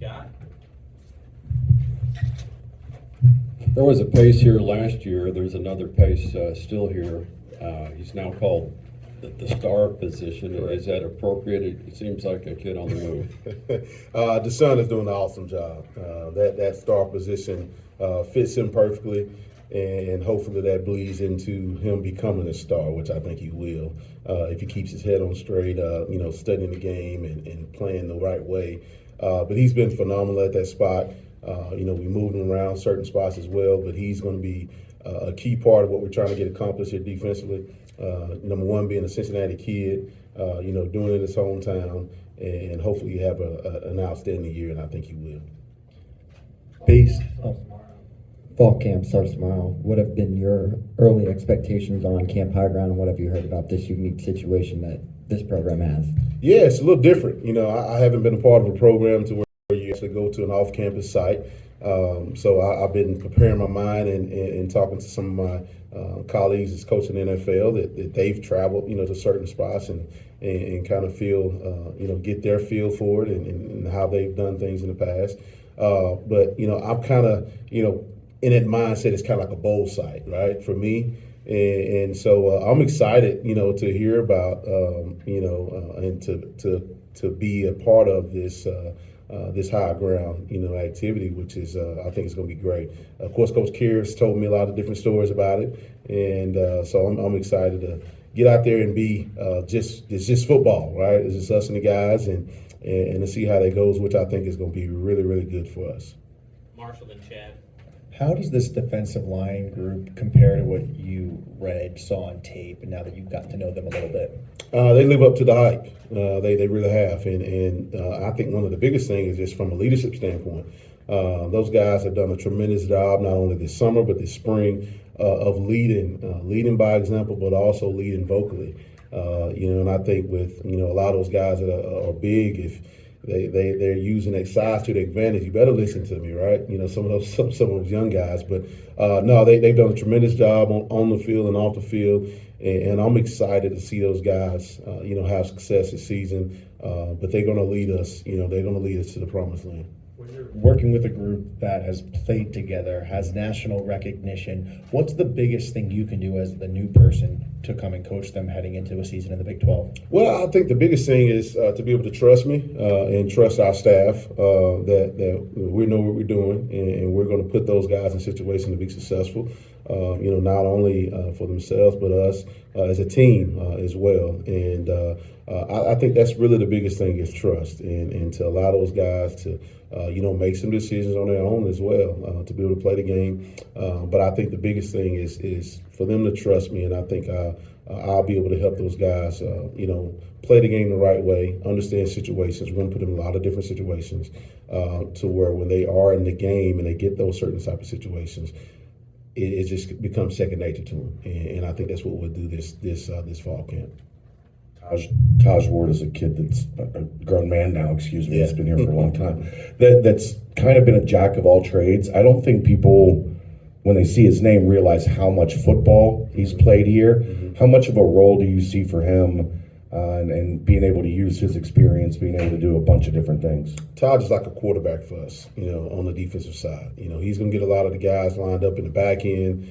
Scott? There was a pace here last year. There's another pace still here. He's now called the star position. Is that appropriate? It seems like a kid on the move. The son is doing an awesome job. That star position fits him perfectly, and hopefully that bleeds into him becoming a star, which I think he will if he keeps his head on straight. Studying the game and playing the right way. But he's been phenomenal at that spot. We moved him around certain spots as well, but he's going to be a key part of what we're trying to get accomplished here defensively. Number one, being a Cincinnati kid, doing it in his hometown, and hopefully have an outstanding year, and I think he will. Peace. Fall camp starts tomorrow. What have been your early expectations on Camp High Ground, and what have you heard about this unique situation that this program has? Yeah, it's a little different. I haven't been a part of a program to where you actually go to an off-campus site. So I've been preparing my mind and talking to some of my colleagues that's coaching the NFL that they've traveled, to certain spots and kind of feel, get their feel for it and how they've done things in the past. But I'm kind of, in that mindset, it's kind of like a bowl site, right, for me. And so I'm excited, to hear about, and to be a part of this this high ground, activity, which is I think it's going to be great. Of course, Coach Kear's told me a lot of different stories about it, and so I'm excited to get out there and be it's just football, right? It's just us and the guys, and to see how that goes, which I think is going to be really, really good for us. Marshall and Chad. How does this defensive line group compare to what you saw on tape, and now that you've gotten to know them a little bit? They live up to the hype. They really have, and I think one of the biggest things is just from a leadership standpoint. Those guys have done a tremendous job not only this summer but this spring of leading by example, but also leading vocally. And I think with a lot of those guys that are big, if they're using that size to their advantage, you better listen to me, right? Some of those young guys, but no, they've done a tremendous job on the field and off the field, and I'm excited to see those guys, have success this season. But they're going to lead us, they're going to lead us to the promised land. When you're working with a group that has played together, has national recognition, what's the biggest thing you can do as the new person to come and coach them heading into a season in the Big 12? Well, I think the biggest thing is to be able to trust me and trust our staff that we know what we're doing, and we're going to put those guys in situations to be successful, not only for themselves but us as a team as well. And I think that's really the biggest thing is trust, and to allow those guys to make some decisions on their own as well, to be able to play the game. But I think the biggest thing is for them to trust me, and I think I'll be able to help those guys, play the game the right way, understand situations. We're going to put them in a lot of different situations to where when they are in the game and they get those certain type of situations, it just becomes second nature to them. And I think that's what we'll do this fall camp. Taj Ward is a kid that's a grown man now, excuse me, He's been here for a long time. That's kind of been a jack of all trades. I don't think people, when they see his name, realize how much football he's played here. Mm-hmm. How much of a role do you see for him and being able to use his experience, being able to do a bunch of different things? Todd is like a quarterback for us, on the defensive side. He's going to get a lot of the guys lined up in the back end.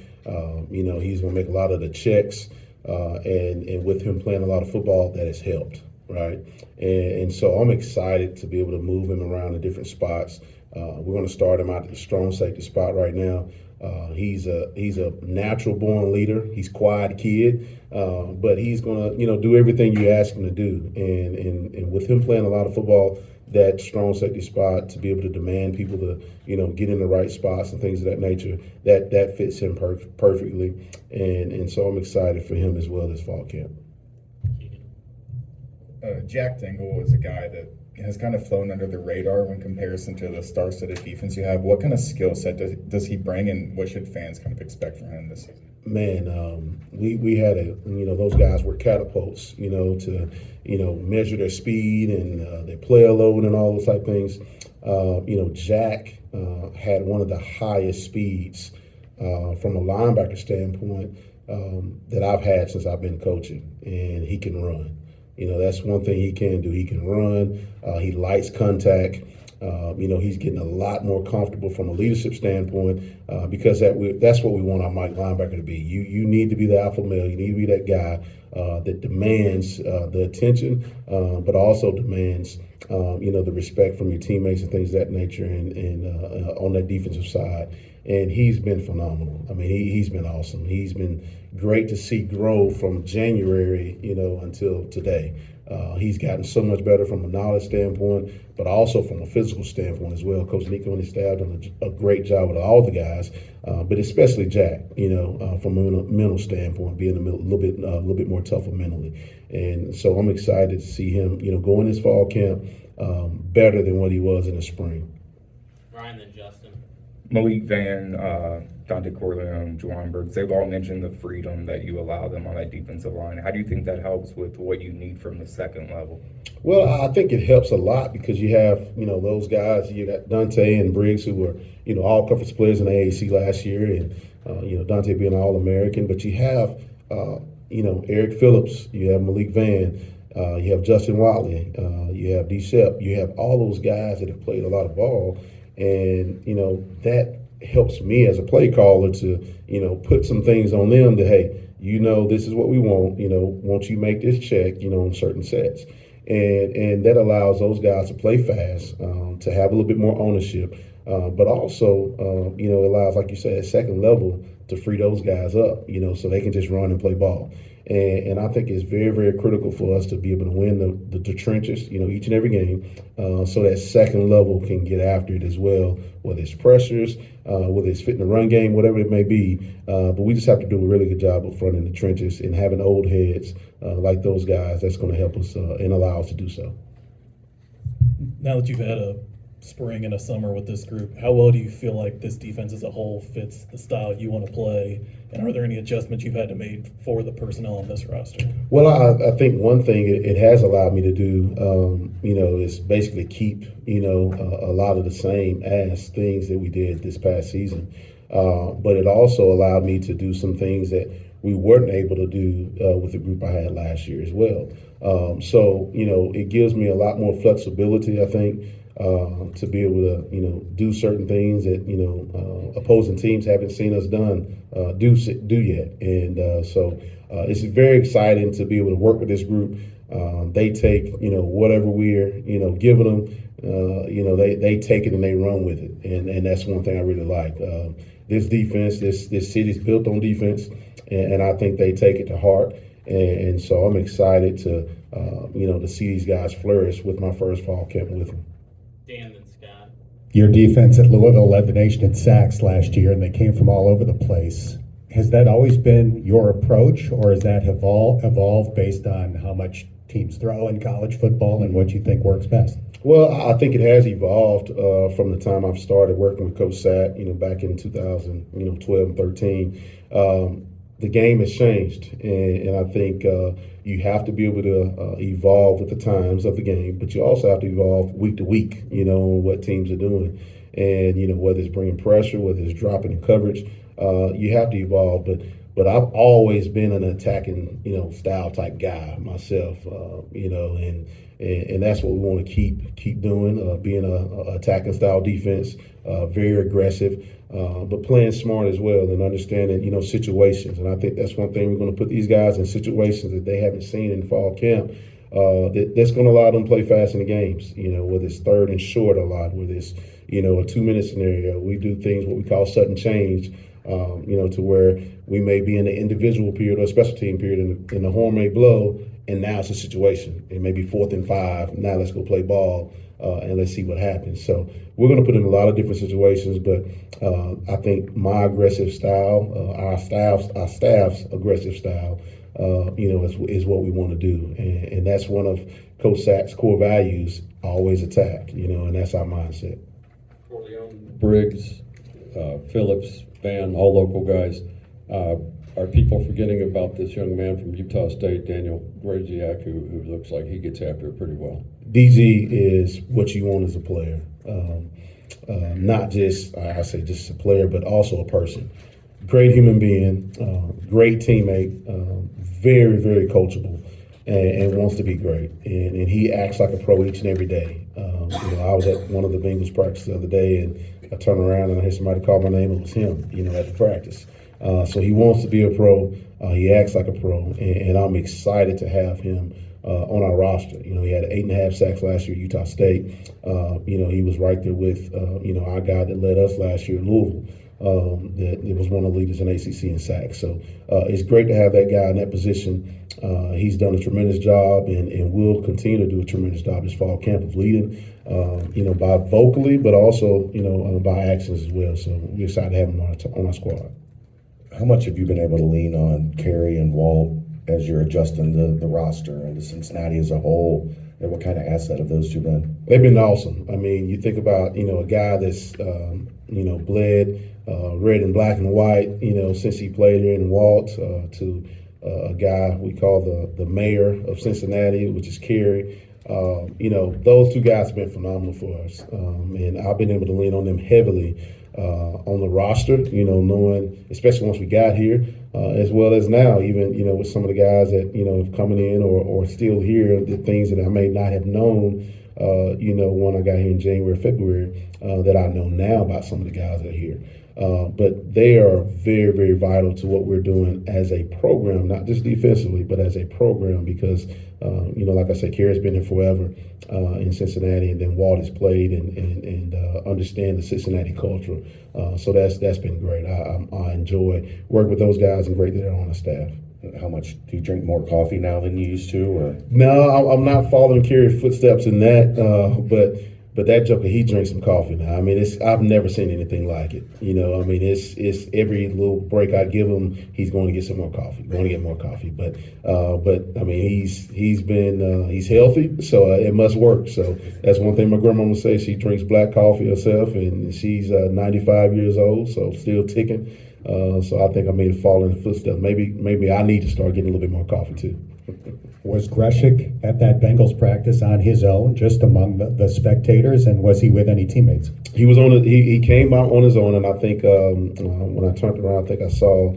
He's going to make a lot of the checks. And with him playing a lot of football, that has helped, right? And so I'm excited to be able to move him around in different spots. We're going to start him out at the strong safety spot right now. He's a natural born leader. He's a quiet kid, but he's going to do everything you ask him to do. And with him playing a lot of football, that strong safety spot, to be able to demand people to get in the right spots and things of that nature, that fits him perfectly. And so I'm excited for him as well this fall camp. Jack Dingle is a guy that has kind of flown under the radar when comparison to the star-studded defense you have. What kind of skill set does he bring, and what should fans kind of expect from him this season? Man, we had those guys were catapults, to measure their speed and their player load and all those type things. Jack had one of the highest speeds from a linebacker standpoint that I've had since I've been coaching, and he can run. That's one thing he can do. He can run. He likes contact. He's getting a lot more comfortable from a leadership standpoint because that's what we want our Mike linebacker to be. You need to be the alpha male. You need to be that guy that demands the attention, but also demands the respect from your teammates and things of that nature, and on that defensive side. And he's been phenomenal. I mean, he's been awesome. He's been great to see grow from January, until today. He's gotten so much better from a knowledge standpoint, but also from a physical standpoint as well. Coach Nico and his staff done a great job with all the guys, but especially Jack. From a mental standpoint, being a little bit more tougher mentally. And so I'm excited to see him, go in his fall camp better than what he was in the spring. Bryan, then Justin. Malik Van, Dante Corleone, Juwan Burks, they've all mentioned the freedom that you allow them on that defensive line. How do you think that helps with what you need from the second level? Well, I think it helps a lot because you have, those guys. You got Dante and Briggs who were, all conference players in the AAC last year, and, Dante being an All-American. But you have, Eric Phillips, you have Malik Van, you have Justin Watley, you have D. Shep, you have all those guys that have played a lot of ball. And, that helps me as a play caller to, put some things on them that, hey, this is what we want, won't you make this check, on certain sets. And that allows those guys to play fast, to have a little bit more ownership, but also, it allows, like you said, at second level to free those guys up, so they can just run and play ball. And I think it's very, very critical for us to be able to win the trenches, each and every game, so that second level can get after it as well, whether it's pressures, whether it's fitting the run game, whatever it may be. But we just have to do a really good job up front in the trenches and having old heads like those guys. That's going to help us and allow us to do so. Now that you've had a spring and a summer with this group, how well do you feel like this defense as a whole fits the style you want to play? And are there any adjustments you've had to make for the personnel on this roster? Well, I think one thing it has allowed me to do, is basically keep, a lot of the same as things that we did this past season. But it also allowed me to do some things that we weren't able to do with the group I had last year as well. So, it gives me a lot more flexibility, I think, to be able to, do certain things that, opposing teams haven't seen us do yet. And so it's very exciting to be able to work with this group. They take, whatever we're, giving them, they take it and they run with it. And that's one thing I really like. This defense, this city's built on defense, and I think they take it to heart. And so I'm excited to, to see these guys flourish with my first fall camp with them. Dan, then Scott. Your defense at Louisville led the nation in sacks last year, and they came from all over the place. Has that always been your approach, or has that evolved based on how much teams throw in college football and what you think works best? Well, I think it has evolved from the time I've started working with Coach Sack, back in 2012 and 13. The game has changed, and I think you have to be able to evolve with the times of the game, but you also have to evolve week to week, on what teams are doing. And, whether it's bringing pressure, whether it's dropping in coverage, you have to evolve. But I've always been an attacking, style type guy myself, and that's what we want to keep doing, being a attacking style defense, very aggressive, but playing smart as well and understanding, situations. And I think that's one thing we're going to put these guys in situations that they haven't seen in fall camp. That's going to allow them to play fast in the games, whether it's third and short a lot, whether it's, a 2-minute scenario. We do things what we call sudden change, to where we may be in the individual period or special team period and the horn may blow, and now it's a situation. It may be 4th and 5. Now let's go play ball and let's see what happens. So we're going to put in a lot of different situations, but I think my aggressive style, our staff's aggressive style, is what we want to do. And that's one of Coach Sack's core values, always attack, and that's our mindset. Briggs, Phillips, Van, all local guys. Are people forgetting about this young man from Utah State, Daniel Graziak, who looks like he gets after it pretty well? DG is what you want as a player. Not just, I say just a player, but also a person. Great human being, great teammate, very, very coachable. and wants to be great. And he acts like a pro each and every day. I was at one of the Bengals practices the other day, and I turned around and I heard somebody call my name. It was him, at the practice. So he wants to be a pro. He acts like a pro, and I'm excited to have him on our roster. He had 8.5 sacks last year at Utah State. He was right there with, our guy that led us last year, Louisville. That it was one of the leaders in ACC in sacks. So it's great to have that guy in that position. He's done a tremendous job and will continue to do a tremendous job this fall camp of leading, by vocally, but also, by actions as well. So we're excited to have him on our squad. How much have you been able to lean on Kerry and Walt as you're adjusting the roster and the Cincinnati as a whole? And what kind of asset have those two been? They've been awesome. I mean, you think about, a guy that's, bled red and black and white, since he played here in Walt, to a guy we call the mayor of Cincinnati, which is Kerry. Those two guys have been phenomenal for us. And I've been able to lean on them heavily on the roster, knowing, especially once we got here, as well as now, even, with some of the guys that, have coming in or still here, the things that I may not have known, when I got here in January, February, that I know now about some of the guys that are here. But they are very, very vital to what we're doing as a program, not just defensively, but as a program because, like I said, Kerry's been here forever in Cincinnati, and then Walt has played and understand the Cincinnati culture. So that's been great. I enjoy working with those guys and great that they're on the staff. How much do you drink more coffee now than you used to? Or No, I'm not following Kerry's footsteps in that, but that joker, he drinks some coffee now. I mean, I've never seen anything like it. It's every little break I give him, he's going to get some more coffee, going to get more coffee. But I mean, he's healthy, so it must work. So that's one thing my grandma would say. She drinks black coffee herself, and she's 95 years old, so still ticking. So I think I may have fallen in the footsteps. Maybe I need to start getting a little bit more coffee too. Was Greshik at that Bengals practice on his own, just among the spectators, and was he with any teammates? He was he came out on his own, and I think when I turned around, I think I saw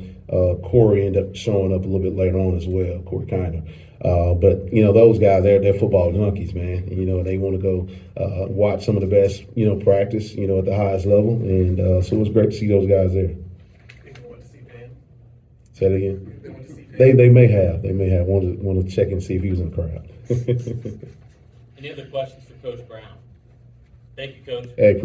Corey end up showing up a little bit later on as well, Corey Kinder. But those guys, they're football junkies, man. They want to go watch some of the best, practice, at the highest level, and so it was great to see those guys there. Say that again. They may have want to check and see if he was in the crowd. Any other questions for Coach Brown? Thank you, Coach. Hey,